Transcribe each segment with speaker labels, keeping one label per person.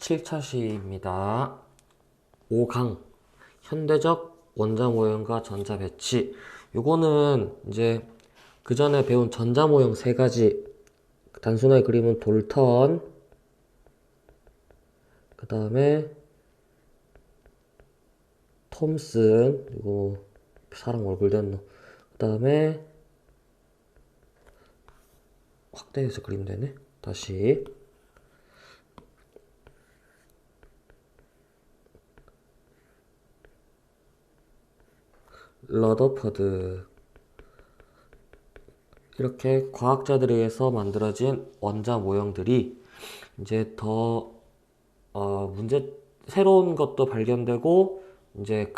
Speaker 1: 7차 시입니다. 5강 현대적 원자 모형과 전자 배치. 요거는 이제 그 전에 배운 전자 모형 세 가지. 단순하게 그림은 돌턴, 그 다음에 톰슨, 이거 사람 얼굴 됐노. 그 다음에 확대해서 그리면 되네. 다시 러더퍼드. 이렇게 과학자들에 의해서 만들어진 원자 모형들이 이제 더 새로운 것도 발견되고, 이제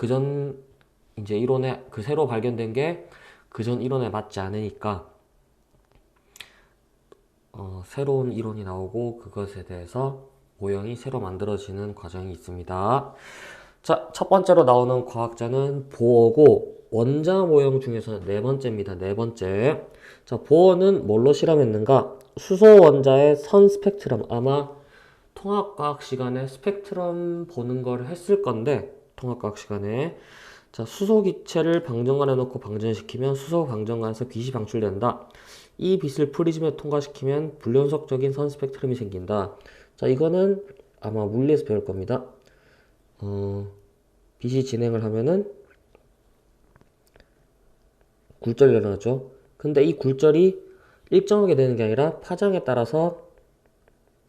Speaker 1: 이제 이론에 새로 발견된 게 그전 이론에 맞지 않으니까 새로운 이론이 나오고, 그것에 대해서 모형이 새로 만들어지는 과정이 있습니다. 자, 첫 번째로 나오는 과학자는 보어고, 원자 모형 중에서는 네 번째입니다. 네 번째. 자, 보어는 뭘로 실험했는가? 수소 원자의 선 스펙트럼. 아마 통합과학 시간에 스펙트럼 보는 걸 했을 건데, 통합과학 시간에. 자, 수소 기체를 방전관에 넣고 방전시키면 수소 방전관에서 빛이 방출된다. 이 빛을 프리즘에 통과시키면 불연속적인 선 스펙트럼이 생긴다. 자, 이거는 아마 물리에서 배울 겁니다. 빛이 진행을 하면은 굴절이 일어나죠. 근데 이 굴절이 일정하게 되는 게 아니라 파장에 따라서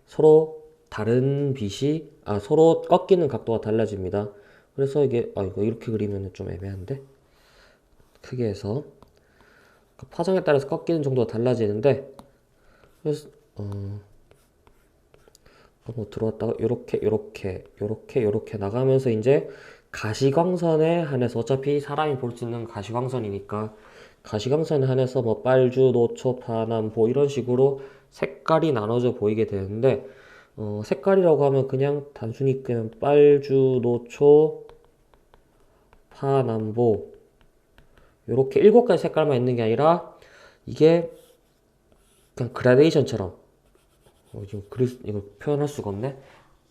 Speaker 1: 서로 다른 빛이 서로 꺾이는 각도가 달라집니다. 그래서 이게 이거 이렇게 그리면 좀 애매한데, 크게 해서 파장에 따라서 꺾이는 정도가 달라지는데, 그래서 들어왔다가 요렇게 나가면서 이제 가시광선에 한해서, 어차피 사람이 볼 수 있는 가시광선이니까 가시광선에 한해서 뭐 빨주, 노초, 파남보 이런 식으로 색깔이 나눠져 보이게 되는데, 색깔이라고 하면 그냥 단순히 그냥 빨주, 노초, 파남보 요렇게 7가지 색깔만 있는 게 아니라, 이게 그냥 그라데이션처럼, 이거 표현할 수가 없네.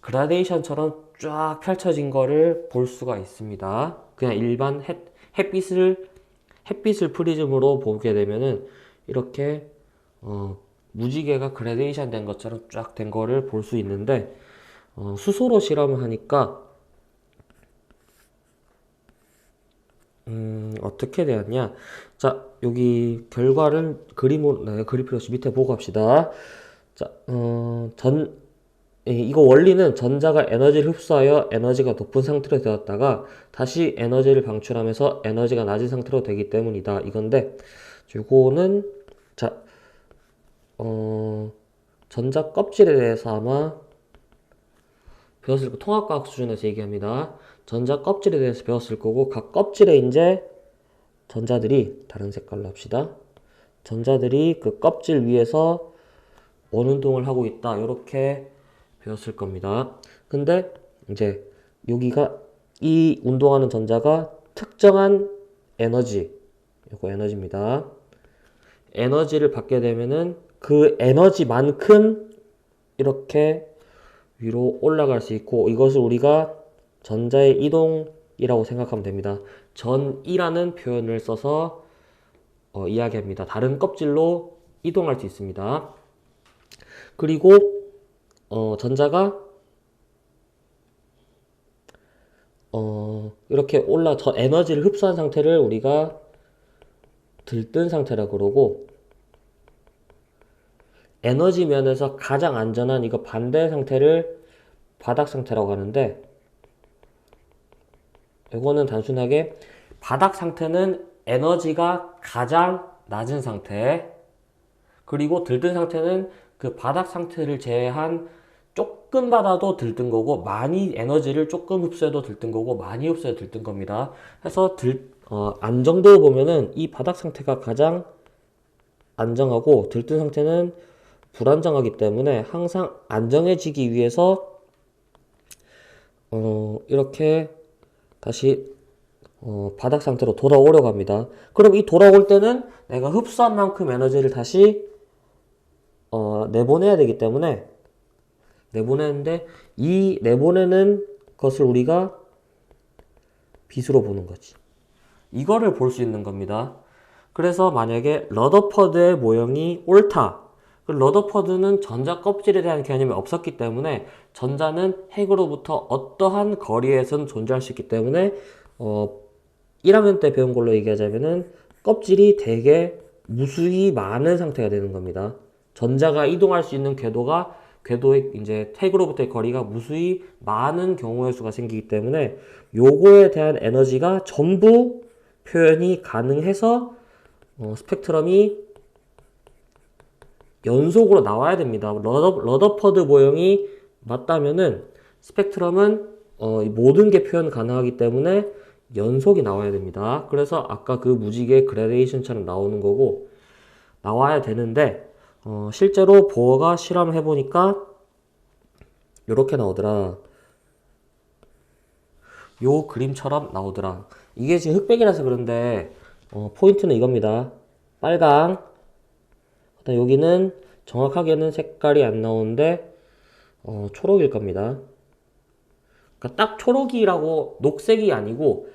Speaker 1: 그라데이션처럼 쫙 펼쳐진 거를 볼 수가 있습니다. 그냥 일반 햇빛을 프리즘으로 보게 되면은 이렇게 무지개가 그라데이션 된 것처럼 쫙 된 거를 볼 수 있는데, 수소로 실험을 하니까 어떻게 되었냐? 자, 여기 결과를 그림으로 그릴 필요 없이 밑에 보고 합시다. 자, 이거 원리는 전자가 에너지를 흡수하여 에너지가 높은 상태로 되었다가 다시 에너지를 방출하면서 에너지가 낮은 상태로 되기 때문이다. 이건데, 요거는, 자, 전자 껍질에 대해서 아마 배웠을 거, 통합과학 수준에서 얘기합니다. 전자 껍질에 대해서 배웠을 거고, 각 껍질에 이제 전자들이, 다른 색깔로 합시다. 전자들이 그 껍질 위에서 원운동을 하고 있다. 이렇게 배웠을 겁니다. 근데 이제 여기가 이 운동하는 전자가 특정한 에너지, 이거 에너지입니다. 에너지를 받게 되면은 그 에너지만큼 이렇게 위로 올라갈 수 있고, 이것을 우리가 전자의 이동이라고 생각하면 됩니다. 전이라는 표현을 써서 이야기합니다. 다른 kop질로 이동할 수 있습니다. 그리고 전자가 이렇게 저 에너지를 흡수한 상태를 우리가 들뜬 상태라고 그러고, 에너지 면에서 가장 안전한 이거 반대 상태를 바닥 상태라고 하는데, 이거는 단순하게 바닥 상태는 에너지가 가장 낮은 상태, 그리고 들뜬 상태는 그 바닥 상태를 제외한 조금 받아도 들뜬 거고, 많이 에너지를 조금 흡수해도 들뜬 거고, 많이 흡수해도 들뜬 겁니다. 그래서 안정도를 보면은 이 바닥 상태가 가장 안정하고 들뜬 상태는 불안정하기 때문에 항상 안정해지기 위해서 이렇게 다시 바닥 상태로 돌아오려고 합니다. 그럼 이 돌아올 때는 내가 흡수한 만큼 에너지를 다시 내보내야 되기 때문에 내보내는데 이 내보내는 것을 우리가 빛으로 보는 거지. 이거를 볼 수 있는 겁니다. 그래서 만약에 러더퍼드의 모형이 옳다. 러더퍼드는 전자 껍질에 대한 개념이 없었기 때문에 전자는 핵으로부터 어떠한 거리에선 존재할 수 있기 때문에 1학년 때 배운 걸로 얘기하자면은 껍질이 되게 무수히 많은 상태가 되는 겁니다. 전자가 이동할 수 있는 궤도의 이제 핵으로부터의 거리가 무수히 많은 경우의 수가 생기기 때문에 요거에 대한 에너지가 전부 표현이 가능해서 스펙트럼이 연속으로 나와야 됩니다. 러더퍼드 모형이 맞다면은 스펙트럼은 모든 게 표현 가능하기 때문에 연속이 나와야 됩니다. 그래서 아까 그 무지개 그라데이션처럼 나오는 거고 나와야 되는데 실제로 보어가 실험해 보니까 이렇게 나오더라. 요 그림처럼 나오더라. 이게 지금 흑백이라서 그런데 포인트는 이겁니다. 빨강. 그다음 여기는 정확하게는 색깔이 안 나오는데 초록일 겁니다. 그러니까 딱 초록이라고 녹색이 아니고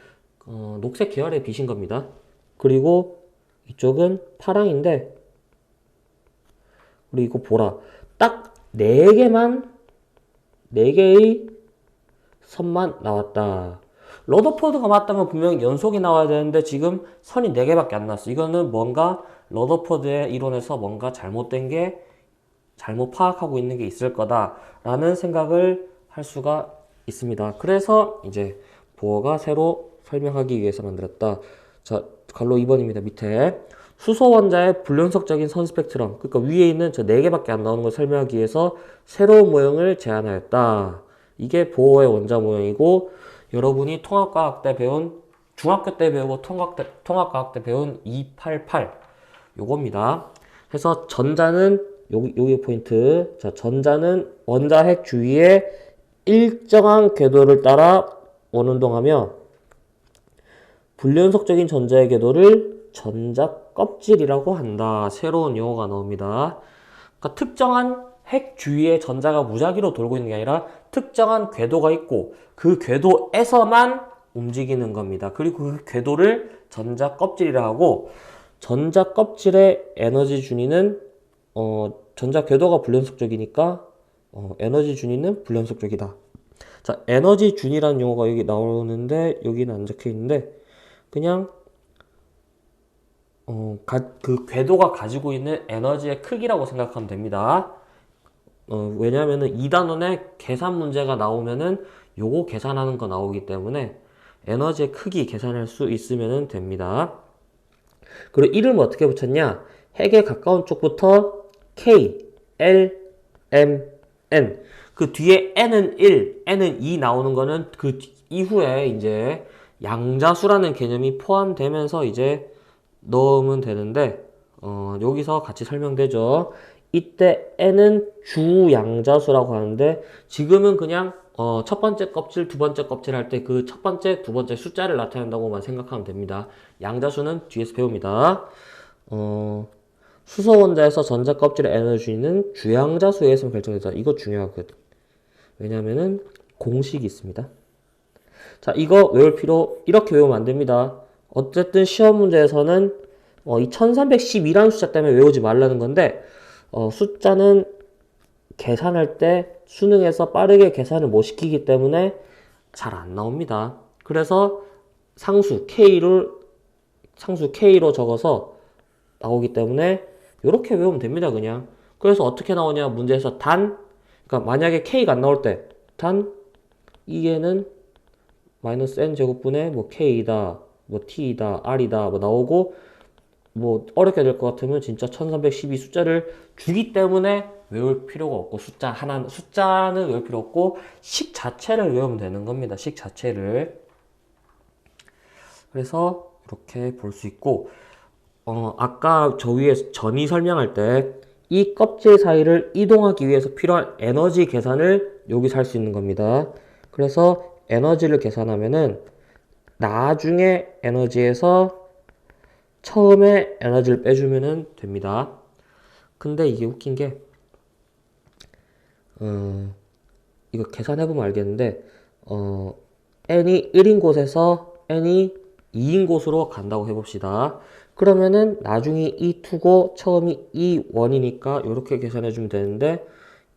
Speaker 1: 녹색 계열의 빛인 겁니다. 그리고 이쪽은 파랑인데 그리고 이거 보라. 딱 4개의 선만 나왔다. 러더퍼드가 맞다면 분명히 연속이 나와야 되는데 지금 선이 4개밖에 안 나왔어. 이거는 뭔가 러더퍼드의 이론에서 뭔가 잘못된 게 잘못 파악하고 있는 게 있을 거다라는 생각을 할 수가 있습니다. 그래서 이제 보어가 새로 설명하기 위해서 만들었다. 자, 갈로 2번입니다. 밑에 수소 원자의 불연속적인 선 스펙트럼, 그러니까 위에 있는 저 4개밖에 안 나오는 걸 설명하기 위해서 새로운 모형을 제안하였다. 이게 보어의 원자 모형이고 여러분이 통합과학 때 배운 중학교 때 배우고 통합과학 때 배운 288 요겁니다. 그래서 전자는 여기 포인트. 자, 전자는 원자핵 주위에 일정한 궤도를 따라 원운동하며 불연속적인 전자의 궤도를 전자 껍질이라고 한다. 새로운 용어가 나옵니다. 그러니까 특정한 핵 주위에 전자가 무작위로 돌고 있는 게 아니라 특정한 궤도가 있고 그 궤도에서만 움직이는 겁니다. 그리고 그 궤도를 전자 껍질이라 하고 전자 껍질의 에너지 준위는 전자 궤도가 불연속적이니까 에너지 준위는 불연속적이다. 자, 에너지 준위라는 용어가 여기 나오는데 여기는 안 적혀 있는데 그냥 그 궤도가 가지고 있는 에너지의 크기라고 생각하면 됩니다. 왜냐면은 2단원에 계산 문제가 나오면은 요거 계산하는 거 나오기 때문에 에너지의 크기 계산할 수 있으면 됩니다. 그리고 이름을 어떻게 붙였냐? 핵에 가까운 쪽부터 K, L, M, N. 그 뒤에 N은 1, N은 2 나오는 거는 그 이후에 이제 양자수라는 개념이 포함되면서 이제 넣으면 되는데 여기서 같이 설명되죠. 이때 N은 주양자수라고 하는데 지금은 그냥 첫 번째 껍질, 두 번째 껍질 할 때 그 첫 번째, 두 번째 숫자를 나타낸다고만 생각하면 됩니다. 양자수는 뒤에서 배웁니다. 수소 원자에서 전자 껍질의 에너지는 주양자수에 의해서 결정된다. 이거 중요하거든. 왜냐면은 공식이 있습니다. 자, 이거 외울 필요 이렇게 외우면 안 됩니다. 어쨌든 시험 문제에서는 이 1312라는 숫자 때문에 외우지 말라는 건데 숫자는 계산할 때 수능에서 빠르게 계산을 못 시키기 때문에 잘 안 나옵니다. 그래서 상수 K로 적어서 나오기 때문에 이렇게 외우면 됩니다. 그냥. 그래서 어떻게 나오냐 문제에서 그러니까 만약에 K가 안 나올 때 단 이게는 마이너스 n 제곱분의 뭐 K이다, 뭐 T이다, R이다 뭐 나오고 뭐 어렵게 될 것 같으면 진짜 1312 숫자를 주기 때문에 외울 필요가 없고 숫자는 외울 필요 없고 식 자체를 외우면 되는 겁니다. 식 자체를. 그래서 이렇게 볼 수 있고 아까 저 위에 전이 설명할 때 이 껍질 사이를 이동하기 위해서 필요한 에너지 계산을 여기서 할 수 있는 겁니다. 그래서 에너지를 계산하면은 나중에 에너지에서 처음에 에너지를 빼주면 됩니다. 근데 이게 웃긴 게 이거 계산해보면 알겠는데, n이 1인 곳에서 n이 2인 곳으로 간다고 해봅시다. 그러면은 나중이 E2고 처음이 E1이니까 이렇게 계산해주면 되는데,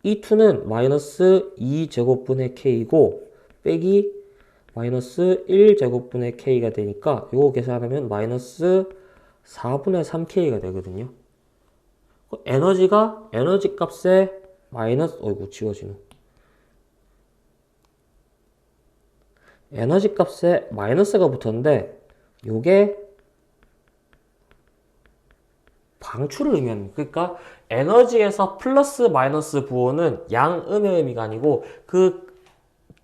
Speaker 1: E2는 마이너스 2제곱분의 K고 빼기 마이너스 1제곱분의 K가 되니까 이거 계산하면 마이너스 4분의 3K가 되거든요. 에너지 값에 마이너스, 어이구, 지워지는. 에너지 값에 마이너스가 붙었는데, 요게 방출을 의미하는, 그러니까 에너지에서 플러스 마이너스 부호는 양음의 의미가 아니고,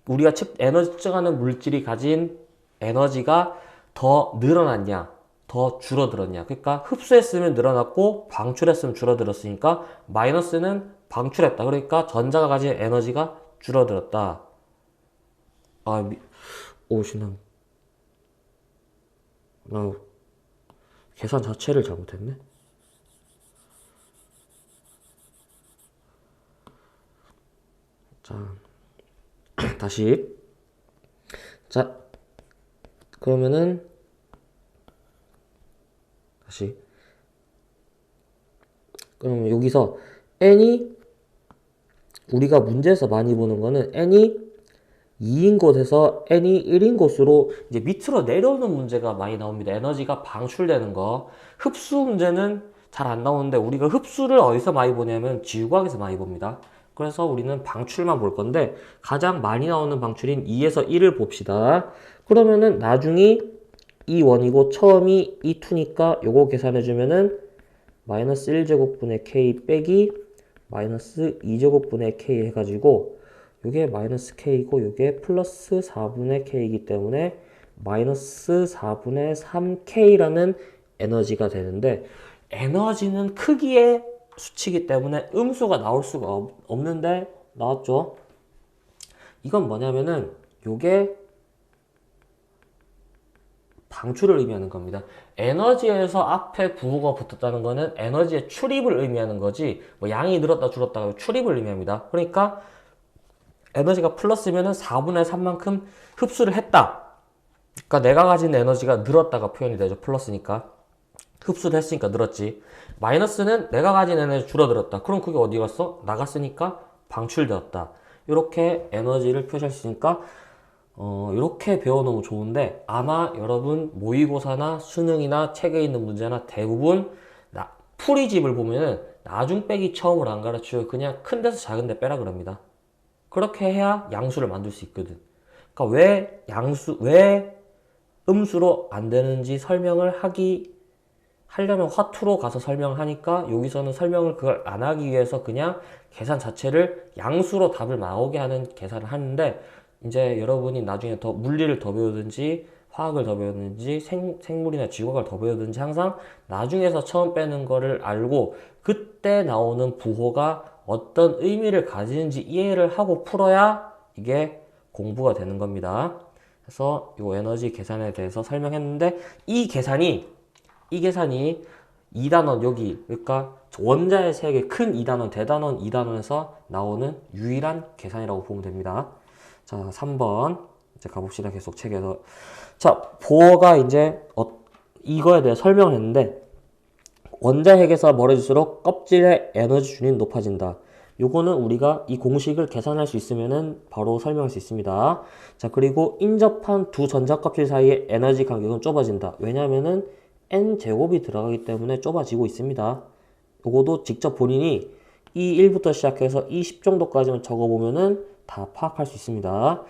Speaker 1: 우리가 에너지 측정하는 물질이 가진 에너지가 더 늘어났냐, 더 줄어들었냐. 그러니까 흡수했으면 늘어났고, 방출했으면 줄어들었으니까, 마이너스는 방출했다. 그러니까 전자가 가진 에너지가 줄어들었다. 신나. 나 계산 자체를 잘못했네. 자, 다시. 자, 그러면은 다시. 그러면 여기서 n이 우리가 문제에서 많이 보는 거는 n이 2인 곳에서 n이 1인 곳으로 이제 밑으로 내려오는 문제가 많이 나옵니다. 에너지가 방출되는 거. 흡수 문제는 잘 안 나오는데 우리가 흡수를 어디서 많이 보냐면 지구과학에서 많이 봅니다. 그래서 우리는 방출만 볼 건데 가장 많이 나오는 방출인 2에서 1을 봅시다. 그러면은 나중이 E1이고 처음이 E2니까 요거 계산해주면은 마이너스 1제곱분의 K 빼기 마이너스 2제곱분의 K 해가지고 요게 마이너스 K이고 요게 플러스 4분의 K이기 때문에 마이너스 4분의 3K라는 에너지가 되는데 에너지는 크기의 수치이기 때문에 음수가 나올 수가 없는데 나왔죠. 이건 뭐냐면은 요게 방출을 의미하는 겁니다. 에너지에서 앞에 부호가 붙었다는 거는 에너지의 출입을 의미하는 거지 뭐 양이 늘었다 줄었다 출입을 의미합니다. 그러니까 에너지가 플러스면은 4분의 3만큼 흡수를 했다. 그러니까 내가 가진 에너지가 늘었다가 표현이 되죠. 플러스니까. 흡수를 했으니까 늘었지. 마이너스는 내가 가진 에너지 줄어들었다. 그럼 그게 어디 갔어? 나갔으니까 방출되었다. 이렇게 에너지를 표시할 수 있으니까 이렇게 배워놓으면 좋은데 아마 여러분 모의고사나 수능이나 책에 있는 문제나 대부분 풀이집을 보면은 나중 빼기 처음으로 안 가르쳐요. 그냥 큰 데서 작은 데 빼라 그럽니다. 그렇게 해야 양수를 만들 수 있거든. 그러니까 왜 음수로 안 되는지 설명을 하려면 화투로 가서 설명을 하니까 여기서는 설명을 그걸 안 하기 위해서 그냥 계산 자체를 양수로 답을 나오게 하는 계산을 하는데 이제 여러분이 나중에 더 물리를 더 배우든지 화학을 더 배우든지 생물이나 지구학을 더 배우든지 항상 나중에서 처음 빼는 거를 알고 그때 나오는 부호가 어떤 의미를 가지는지 이해를 하고 풀어야 이게 공부가 되는 겁니다. 그래서 이 에너지 계산에 대해서 설명했는데 이 계산이 2단원 여기 그러니까 원자의 세계 큰 2단원 대단원 2단원에서 나오는 유일한 계산이라고 보면 됩니다. 자 3번 이제 가봅시다. 계속 책에서 자 보어가 이제 이거에 대해 설명을 했는데 원자핵에서 멀어질수록 껍질의 에너지 준위는 높아진다. 요거는 우리가 이 공식을 계산할 수 있으면은 바로 설명할 수 있습니다. 자 그리고 인접한 두 전자 껍질 사이의 에너지 간격은 좁아진다. 왜냐면은 n제곱이 들어가기 때문에 좁아지고 있습니다. 요거도 직접 본인이 E1부터 시작해서 E10 정도까지만 적어보면은 다 파악할 수 있습니다.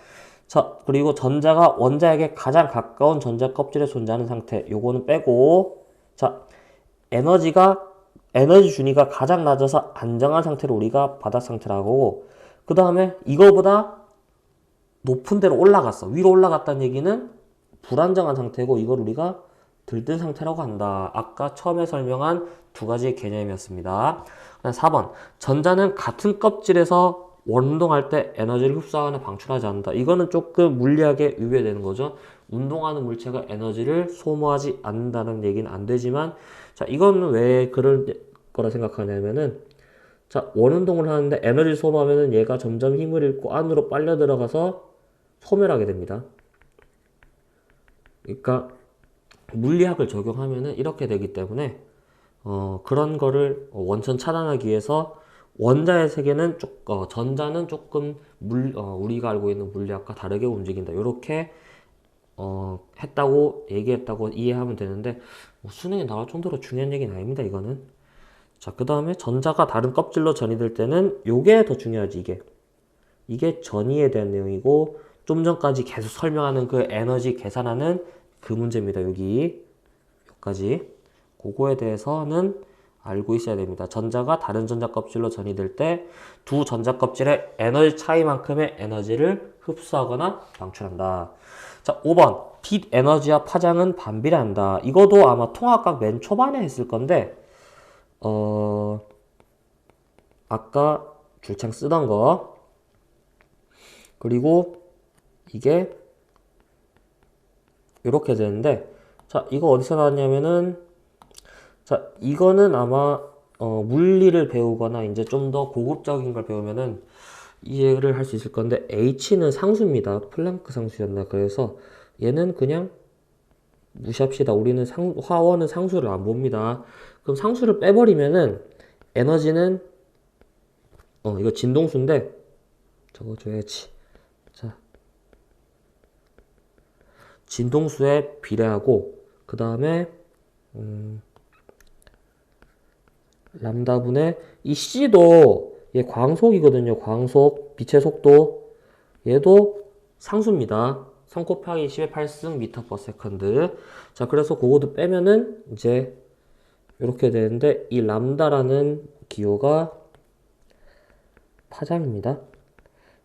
Speaker 1: 자, 그리고 전자가 원자에게 가장 가까운 전자 껍질에 존재하는 상태. 요거는 빼고, 자, 에너지 준위가 가장 낮아서 안정한 상태를 우리가 바닥 상태라고 하고, 그 다음에 이거보다 높은 데로 올라갔어. 위로 올라갔다는 얘기는 불안정한 상태고, 이걸 우리가 들뜬 상태라고 한다. 아까 처음에 설명한 두 가지 개념이었습니다. 4번. 전자는 같은 껍질에서 운동할 때 에너지를 흡수하거나 방출하지 않는다. 이거는 조금 물리학에 위배되는 거죠. 운동하는 물체가 에너지를 소모하지 않는다는 얘기는 안 되지만, 자, 이건 왜 그럴 거라 생각하냐면은, 자, 원운동을 하는데 에너지 소모하면은 얘가 점점 힘을 잃고 안으로 빨려 들어가서 소멸하게 됩니다. 그러니까 물리학을 적용하면은 이렇게 되기 때문에 그런 거를 원천 차단하기 위해서 원자의 세계는 전자는 조금 우리가 알고 있는 물리학과 다르게 움직인다. 이렇게 얘기했다고 이해하면 되는데 수능에 나올 정도로 중요한 얘기는 아닙니다. 이거는. 자, 그 다음에 전자가 다른 껍질로 전이될 때는 요게 더 중요하지. 이게 전이에 대한 내용이고 좀 전까지 계속 설명하는 그 에너지 계산하는 그 문제입니다. 여기까지. 그거에 대해서는 알고 있어야 됩니다. 전자가 다른 전자 껍질로 전이될 때 두 전자 껍질의 에너지 차이만큼의 에너지를 흡수하거나 방출한다. 자, 5번. 빛 에너지와 파장은 반비례한다. 이거도 아마 통합각 맨 초반에 했을 건데 아까 줄창 쓰던 거 그리고 이게 이렇게 되는데 자, 이거 어디서 나왔냐면은 자, 이거는 아마 물리를 배우거나 이제 좀 더 고급적인 걸 배우면은 이해를 할 수 있을 건데 H는 상수입니다. 플랑크 상수였나. 그래서 얘는 그냥 무시합시다. 우리는 화원은 상수를 안 봅니다. 그럼 상수를 빼버리면은 에너지는 이거 진동수인데 적어줘야지. 자, 진동수에 비례하고 그 다음에 람다분의 이 C도 얘 광속이거든요. 광속 빛의 속도 얘도 상수입니다. 3 곱하기 10의 8승 미터 퍼 세컨드. 자, 그래서 그거도 빼면은 이제 이렇게 되는데 이 람다라는 기호가 파장입니다.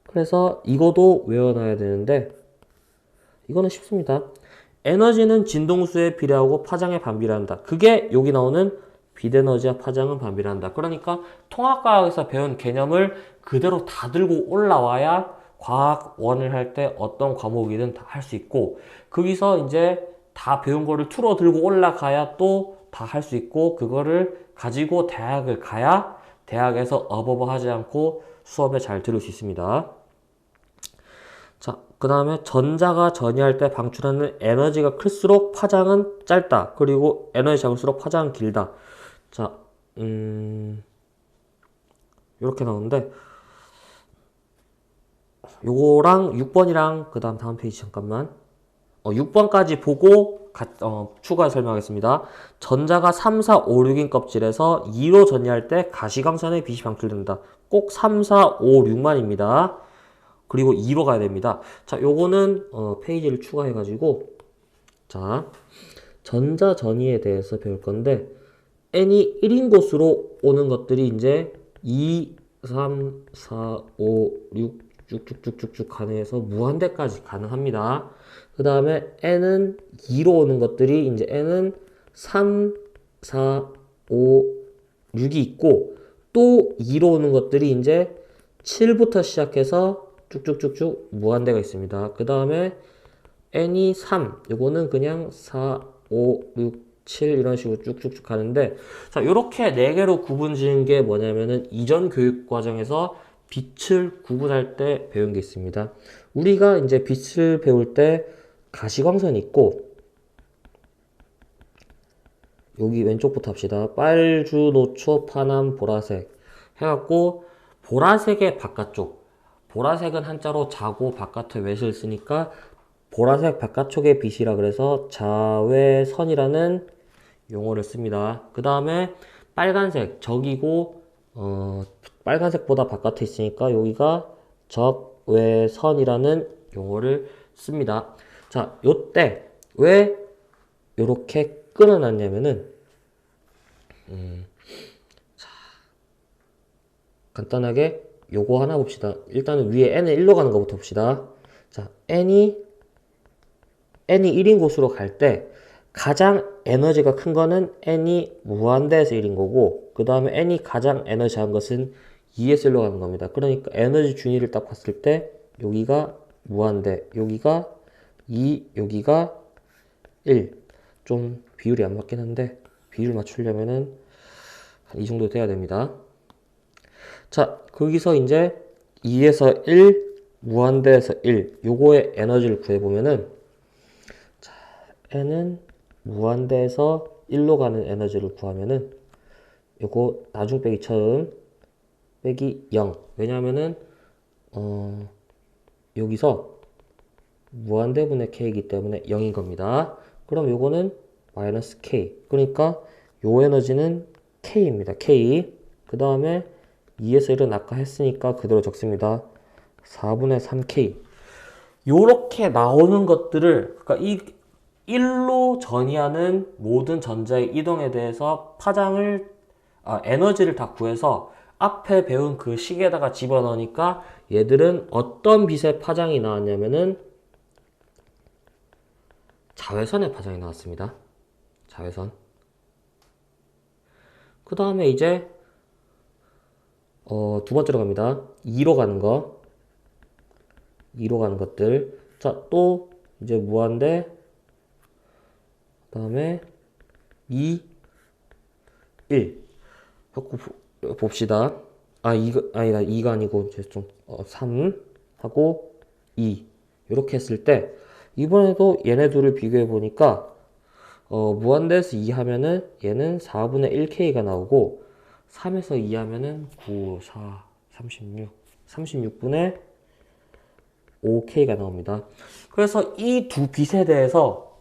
Speaker 1: 그래서 이거도 외워놔야 되는데 이거는 쉽습니다. 에너지는 진동수에 비례하고 파장에 반비례한다. 그게 여기 나오는 빛에너지와 파장은 반비례한다. 그러니까 통합과학에서 배운 개념을 그대로 다 들고 올라와야 과학원을 할 때 어떤 과목이든 다 할 수 있고 거기서 이제 다 배운 거를 틀어 들고 올라가야 또 다 할 수 있고 그거를 가지고 대학을 가야 대학에서 어버버하지 않고 수업에 잘 들을 수 있습니다. 자, 그 다음에 전자가 전이할 때 방출하는 에너지가 클수록 파장은 짧다. 그리고 에너지 작을수록 파장은 길다. 자, 이렇게 나오는데 요거랑 6번이랑 그 다음 페이지 잠깐만 6번까지 보고 추가 설명하겠습니다. 전자가 3, 4, 5, 6인 껍질에서 2로 전이할 때 가시광선의 빛이 방출된다. 꼭 3, 4, 5, 6만입니다. 그리고 2로 가야 됩니다. 자, 요거는 페이지를 추가해가지고 자, 전자 전이에 대해서 배울 건데 n이 1인 곳으로 오는 것들이 이제 2, 3, 4, 5, 6 쭉쭉쭉쭉쭉 가능해서 무한대까지 가능합니다. 그 다음에 n은 2로 오는 것들이 이제 n은 3, 4, 5, 6이 있고 또 2로 오는 것들이 이제 7부터 시작해서 쭉쭉쭉쭉 무한대가 있습니다. 그 다음에 n이 3, 요거는 그냥 4, 5, 6, 7 이런 식으로 쭉쭉쭉 가는데 자, 요렇게 4개로 구분 지은 게 뭐냐면은 이전 교육 과정에서 빛을 구분할 때 배운 게 있습니다. 우리가 이제 빛을 배울 때 가시광선이 있고 여기 왼쪽부터 합시다. 빨주, 노초, 파남, 보라색 해갖고 보라색의 바깥쪽 보라색은 한자로 자고 바깥에 외실 쓰니까 보라색 바깥쪽의 빛이라 그래서 자외선이라는 용어를 씁니다. 그 다음에 빨간색 적이고 빨간색보다 바깥에 있으니까 여기가 적외선이라는 용어를 씁니다. 자, 요때 왜 이렇게 끊어놨냐면은 자, 간단하게 요거 하나 봅시다. 일단은 위에 n은 1로 가는 것부터 봅시다. 자, n이 1인 곳으로 갈 때 가장 에너지가 큰 거는 n이 무한대에서 1인 거고 그 다음에 n이 가장 에너지 작은 것은 2에서 1로 가는 겁니다. 그러니까 에너지 준위를 딱 봤을 때 여기가 무한대, 여기가 2, 여기가 1. 좀 비율이 안 맞긴 한데 비율 맞추려면은 한 이 정도 돼야 됩니다. 자, 거기서 이제 2에서 1, 무한대에서 1, 요거의 에너지를 구해보면은, 자, n은 무한대에서 1로 가는 에너지를 구하면은, 요거 나중 빼기 처음 빼기 0. 왜냐면은, 여기서 무한대분의 k이기 때문에 0인 겁니다. 그럼 요거는 마이너스 k. 그러니까 요 에너지는 k입니다. k. 그 다음에 2에서 1은 아까 했으니까 그대로 적습니다. 4분의 3k. 요렇게 나오는 것들을, 그러니까 이 1로 전이하는 모든 전자의 이동에 대해서 에너지를 다 구해서 앞에 배운 그 식에다가 집어넣으니까 얘들은 어떤 빛의 파장이 나왔냐면은 자외선의 파장이 나왔습니다. 자외선. 그 다음에 이제 두 번째로 갑니다. 2로 가는 거. 2로 가는 것들. 자, 또 이제 무한대. 그 다음에 2, 1. 봅시다. 이거 아니다. 2가 아니고 이제 좀 3 하고 2. 이렇게 했을 때 이번에도 얘네 둘을 비교해 보니까 무한대에서 2 하면은 얘는 4분의 1K가 나오고 3에서 2 하면은 9, 4, 36, 36분의 5K가 나옵니다. 그래서 이 두 빛에 대해서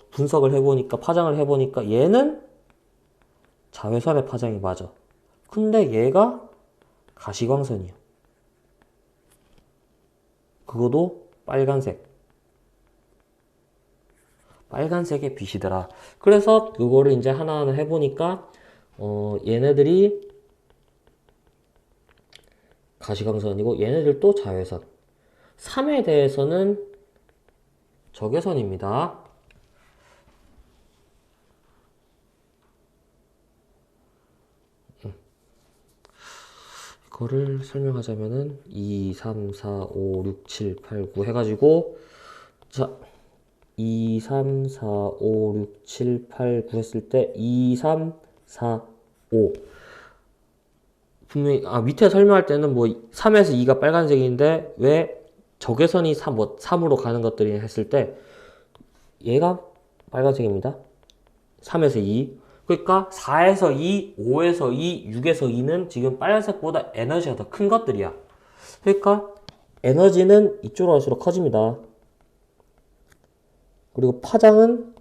Speaker 1: 분석을 해보니까, 파장을 해보니까 얘는 자외선의 파장이 맞아. 근데 얘가 가시광선이야. 그거도 빨간색의 빛이더라. 그래서 그거를 이제 하나하나 해보니까 얘네들이 가시광선이고 얘네들도 자외선. 3에 대해서는 적외선입니다. 이거를 설명하자면은 2, 3, 4, 5, 6, 7, 8, 9 해가지고 자 2, 3, 4, 5, 6, 7, 8, 9 했을 때 2, 3, 4, 5 분명히 밑에 설명할 때는 뭐 3에서 2가 빨간색인데 왜 적외선이 3으로 가는 것들이 했을 때 얘가 빨간색입니다. 3에서 2 그러니까 4에서 2, 5에서 2, 6에서 2는 지금 빨간색보다 에너지가 더 큰 것들이야. 그러니까 에너지는 이쪽으로 갈수록 커집니다. 그리고 파장은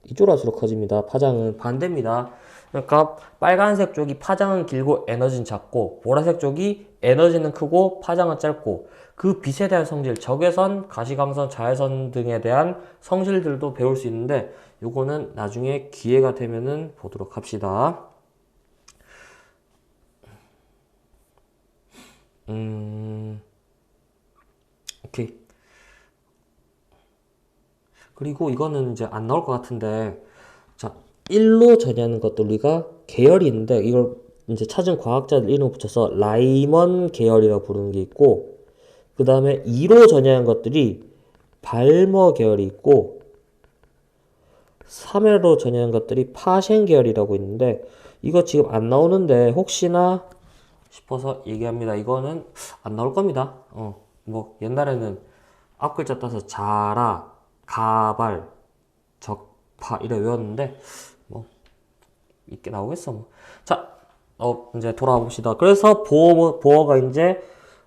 Speaker 1: 이쪽으로 갈수록 커집니다. 파장은 반대입니다. 그러니까 빨간색 쪽이 파장은 길고 에너지는 작고 보라색 쪽이 에너지는 크고 파장은 짧고 그 빛에 대한 성질, 적외선, 가시광선, 자외선 등에 대한 성질들도 배울 수 있는데 요거는 나중에 기회가 되면은 보도록 합시다. 오케이. 그리고 이거는 이제 안 나올 것 같은데 자 1로 전이하는 것도 우리가 계열이 있는데 이걸 이제 찾은 과학자들 이름 붙여서 라이먼 계열이라고 부르는 게 있고 그 다음에 2로 전이하는 것들이 발머 계열이 있고 3회로 전이하는 것들이 파셴 계열이라고 있는데 이거 지금 안 나오는데 혹시나 싶어서 얘기합니다. 이거는 안 나올 겁니다. 뭐 옛날에는 앞글자 따서 자라, 가발, 적파 이래 외웠는데 뭐 있게 나오겠어 뭐. 자, 이제 돌아와 봅시다. 그래서 보어가 이제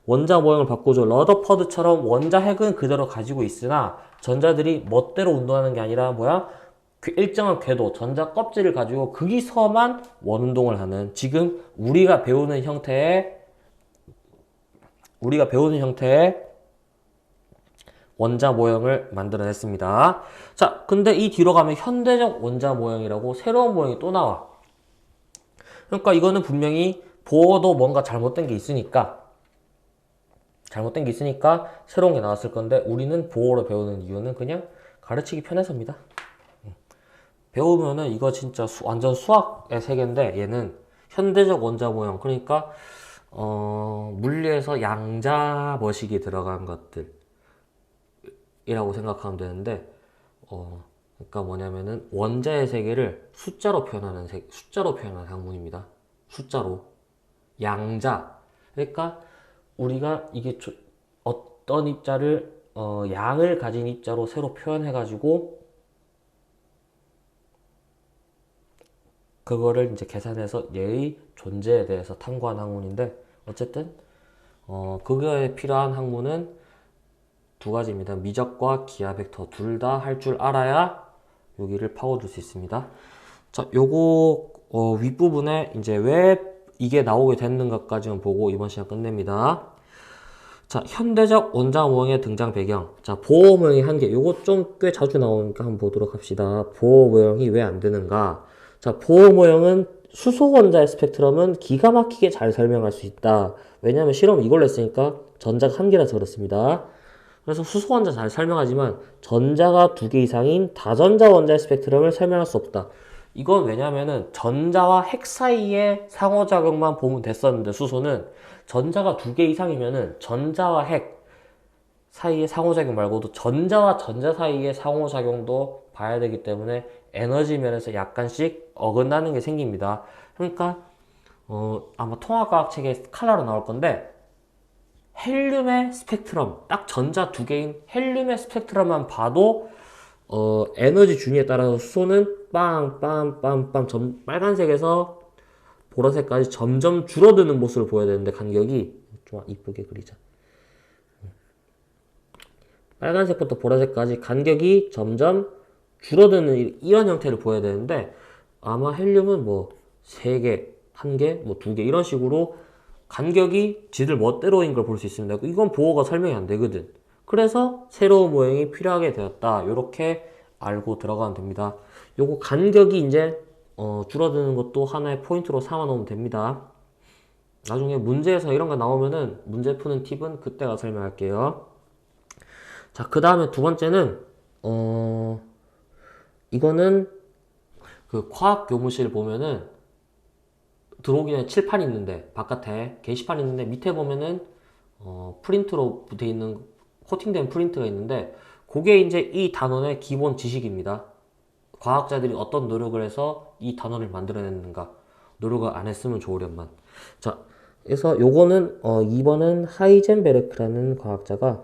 Speaker 1: 원자 모형을 바꾸죠. 러더퍼드처럼 원자 핵은 그대로 가지고 있으나 전자들이 멋대로 운동하는 게 아니라 뭐야? 그 일정한 궤도, 전자 껍질을 가지고 거기서만 원운동을 하는 지금 우리가 배우는 형태의 원자 모형을 만들어냈습니다. 자, 근데 이 뒤로 가면 현대적 원자 모형이라고 새로운 모형이 또 나와. 그러니까 이거는 분명히 보어도 뭔가 잘못된 게 있으니까 새로운 게 나왔을 건데 우리는 보어로 배우는 이유는 그냥 가르치기 편해서입니다. 배우면은 이거 진짜 완전 수학의 세계인데 얘는 현대적 원자 모형 그러니까 물리에서 양자 머식이 들어간 것들이라고 생각하면 되는데 그러니까 뭐냐면은 원자의 세계를 숫자로 표현하는 학문입니다. 숫자로 양자. 그러니까 우리가 이게 어떤 입자를 양을 가진 입자로 새로 표현해가지고 그거를 이제 계산해서 얘의 존재에 대해서 탐구한 학문인데 어쨌든 그거에 필요한 학문은 두 가지입니다. 미적과 기하 벡터 둘 다 할 줄 알아야 여기를 파고들 수 있습니다. 자, 요거 윗부분에 이제 왜 이게 나오게 됐는가까지만 보고 이번 시간 끝냅니다. 자, 현대적 원자 모형의 등장 배경. 자, 보호 모형의 한계. 요거 좀 꽤 자주 나오니까 한번 보도록 합시다. 보호 모형이 왜 안 되는가? 자, 보호 모형은 수소 원자의 스펙트럼은 기가 막히게 잘 설명할 수 있다. 왜냐하면 실험 이걸로 했으니까 전자가 한 개라서 그렇습니다. 그래서 수소 원자 잘 설명하지만 전자가 두 개 이상인 다전자 원자의 스펙트럼을 설명할 수 없다. 이건 왜냐면은 전자와 핵 사이의 상호작용만 보면 됐었는데 수소는 전자가 두 개 이상이면은 전자와 핵 사이의 상호작용 말고도 전자와 전자 사이의 상호작용도 봐야 되기 때문에 에너지 면에서 약간씩 어긋나는 게 생깁니다. 그러니까 아마 통합과학 책에 칼라로 나올 건데 헬륨의 스펙트럼, 딱 전자 두 개인 헬륨의 스펙트럼만 봐도 에너지 준위에 따라서 수소는 빵빵빵빵 빨간색에서 보라색까지 점점 줄어드는 모습을 보여야 되는데 간격이 좀 이쁘게 그리자. 빨간색부터 보라색까지 간격이 점점 줄어드는 이런 형태를 보여야 되는데 아마 헬륨은 뭐 3개, 1개, 뭐 2개 이런 식으로 간격이 지들 멋대로인 걸 볼 수 있습니다. 이건 보호가 설명이 안 되거든. 그래서 새로운 모형이 필요하게 되었다. 이렇게 알고 들어가면 됩니다. 요거 간격이 이제 줄어드는 것도 하나의 포인트로 삼아 놓으면 됩니다. 나중에 문제에서 이런 거 나오면은 문제 푸는 팁은 그때가 설명할게요. 자, 그 다음에 두 번째는 이거는 그 과학 교무실 보면은 들어오기 전에 칠판이 있는데 바깥에 게시판이 있는데 밑에 보면은 프린트로 돼 있는 코팅된 프린트가 있는데 그게 이제 이 단원의 기본 지식입니다. 과학자들이 어떤 노력을 해서 이 단원을 만들어냈는가 노력을 안 했으면 좋으련만. 자, 그래서 요거는 2번은 하이젠베르크라는 과학자가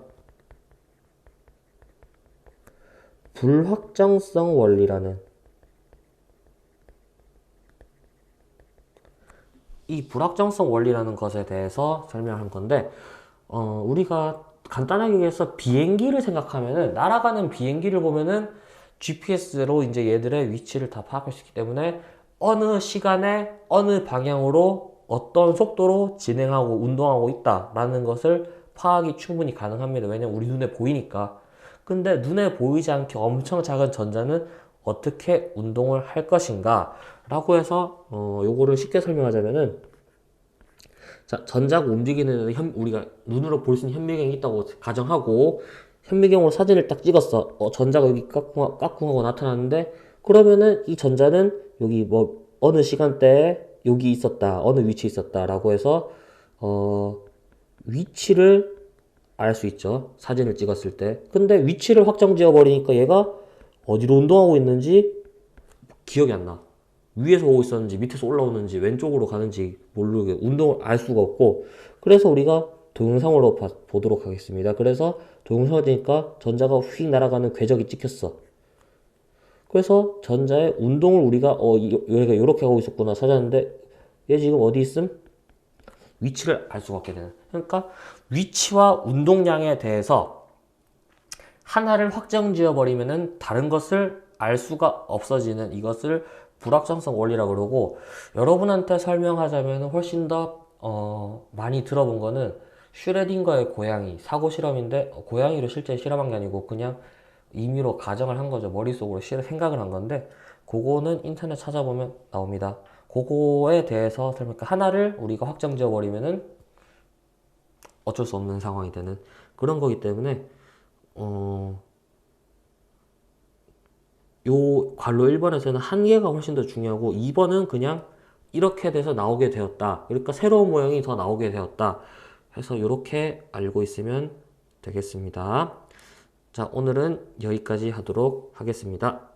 Speaker 1: 불확정성 원리라는 이 불확정성 원리라는 것에 대해서 설명할 건데 우리가 간단하게 얘기해서 비행기를 생각하면은 날아가는 비행기를 보면은 GPS로 이제 얘들의 위치를 다 파악할 수 있기 때문에 어느 시간에 어느 방향으로 어떤 속도로 진행하고 운동하고 있다라는 것을 파악이 충분히 가능합니다. 왜냐면 우리 눈에 보이니까. 근데 눈에 보이지 않게 엄청 작은 전자는 어떻게 운동을 할 것인가 라고 해서 요거를 쉽게 설명하자면은 자, 전자가 움직이는 우리가 눈으로 볼 수 있는 현미경이 있다고 가정하고 현미경으로 사진을 딱 찍었어. 전자가 여기 까꿍하고 나타났는데 그러면은 이 전자는 여기 뭐 어느 시간대에 여기 있었다. 어느 위치에 있었다. 라고 해서 위치를 알 수 있죠. 사진을 찍었을 때. 근데 위치를 확정 지어 버리니까 얘가 어디로 운동하고 있는지 기억이 안 나. 위에서 오고 있었는지 밑에서 올라오는지 왼쪽으로 가는지 모르게 운동을 알 수가 없고 그래서 우리가 동영상으로 보도록 하겠습니다. 그래서 동영상을 보니까 전자가 휙 날아가는 궤적이 찍혔어. 그래서 전자의 운동을 우리가 얘가 이렇게 하고 있었구나 찾았는데 얘 지금 어디 있음? 위치를 알 수가 없게 되는. 그러니까 위치와 운동량에 대해서 하나를 확정 지어 버리면은 다른 것을 알 수가 없어지는 이것을 불확정성 원리라고 그러고 여러분한테 설명하자면 훨씬 더 많이 들어본 거는 슈레딩거의 고양이 사고 실험인데 고양이를 실제 실험한 게 아니고 그냥 임의로 가정을 한 거죠. 머릿속으로 생각을 한 건데 그거는 인터넷 찾아보면 나옵니다. 그거에 대해서 그러니까 하나를 우리가 확정 지어 버리면은 어쩔 수 없는 상황이 되는 그런 거기 때문에 요 관로 1번에서는 한계가 훨씬 더 중요하고 2번은 그냥 이렇게 돼서 나오게 되었다. 그러니까 새로운 모형이 더 나오게 되었다. 해서 이렇게 알고 있으면 되겠습니다. 자, 오늘은 여기까지 하도록 하겠습니다.